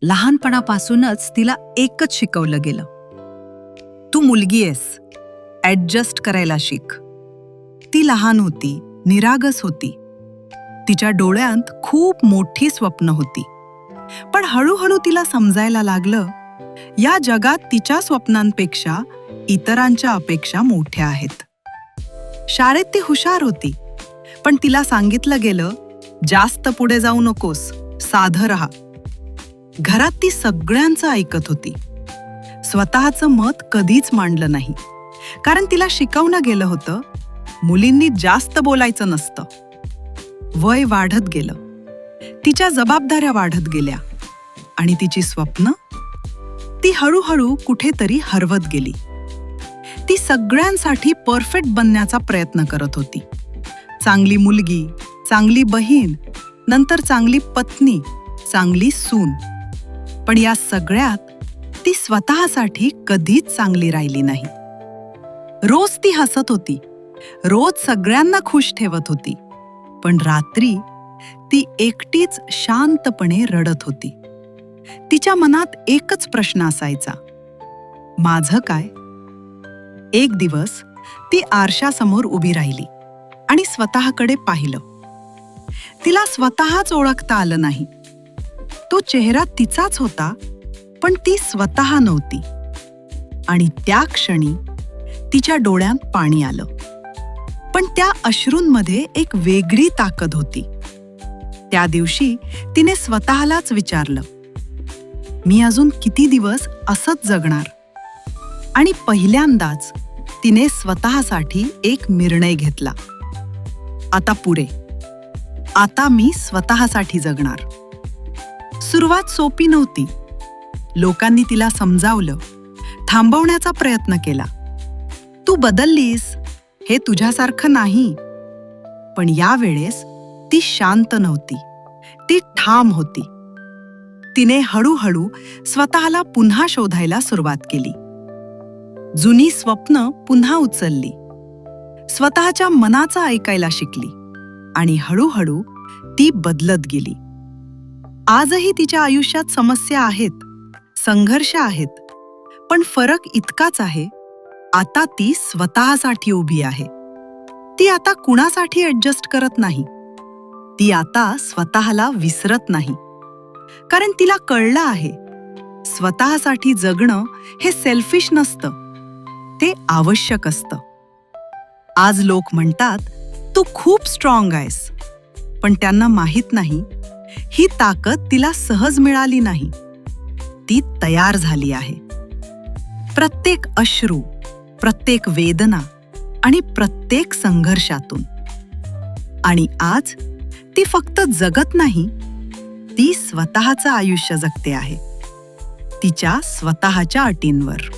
लहानपणापासूनच तिला एकच शिकवलं गेलं, तू मुलगी आहेस, ॲडजस्ट करायला शिक. ती लहान होती, निरागस होती. तिच्या डोळ्यात खूप मोठी स्वप्न होती. पण हळूहळू तिला समजायला लागलं, या जगात तिच्या स्वप्नांपेक्षा इतरांच्या अपेक्षा मोठ्या आहेत. शाळेत ती हुशार होती, पण तिला सांगितलं गेलं, जास्त पुढे जाऊ नकोस, साधं राहा. घरात ती सगळ्यांचं ऐकत होती. स्वतःचं मत कधीच मांडलं नाही, कारण तिला शिकवलं गेलं होतं, मुलींनी जास्त बोलायचं नसतं. वय वाढत गेलं, तिच्या जबाबदाऱ्या वाढत गेल्या आणि तिची स्वप्न ती हळूहळू कुठेतरी हरवत गेली. ती सगळ्यांसाठी परफेक्ट बनण्याचा प्रयत्न करत होती. चांगली मुलगी, चांगली बहीण, नंतर चांगली पत्नी, चांगली सून. पण या सगळ्यात ती स्वतःसाठी कधीच चांगली राहिली नाही. रोज ती हसत होती, रोज सगळ्यांना खुश ठेवत होती, पण रात्री ती एकटीच शांतपणे रडत होती. तिच्या मनात एकच प्रश्न असायचा, माझं काय? एक दिवस ती आरशासमोर उभी राहिली आणि स्वतःकडे पाहिलं. तिला स्वतःच ओळखता आलं नाही. तो चेहरा तिचाच होता, पण ती स्वतः नव्हती. आणि त्या क्षणी तिच्या डोळ्यात पाणी आलं. पण त्या अश्रूंमध्ये एक वेगळी ताकद होती. त्या दिवशी तिने स्वतःलाच विचारलं, मी अजून किती दिवस असंच जगणार? आणि पहिल्यांदाच तिने स्वतःसाठी एक निर्णय घेतला, आता पुढे, आता मी स्वतःसाठी जगणार. सुरुवात सोपी नव्हती. लोकांनी तिला समजावलं, थांबवण्याचा प्रयत्न केला. तू बदललीस, हे तुझ्यासारखं नाही. पण यावेळेस ती शांत नव्हती, ती ठाम होती. तिने हळूहळू स्वतःला पुन्हा शोधायला सुरुवात केली. जुनी स्वप्न पुन्हा उचलली, स्वतःच्या मनाचं ऐकायला शिकली आणि हळूहळू ती बदलत गेली. आजही तिच्या आयुष्यात समस्या आहेत, संघर्ष आहेत, पण फरक इतकाच आहे, आता ती स्वतःसाठी उभी आहे. ती आता कुणासाठी ॲडजस्ट करत नाही. ती आता स्वतःला विसरत नाही, कारण तिला कळलं आहे, स्वतःसाठी जगणं हे सेल्फिश नसतं, ते आवश्यक असतं. आज लोक म्हणतात, तू खूप स्ट्रॉंग आहेस, पण त्यांना माहीत नाही, ही ताकद तिला सहज मिळाली नाही, ती तयार झाली आहे. प्रत्येक अश्रू, प्रत्येक वेदना आणि प्रत्येक संघर्षातून. आणि आज ती फक्त जगत नाही, ती स्वतःचं आयुष्य जगते आहे, तिच्या स्वतःच्या अटींवर.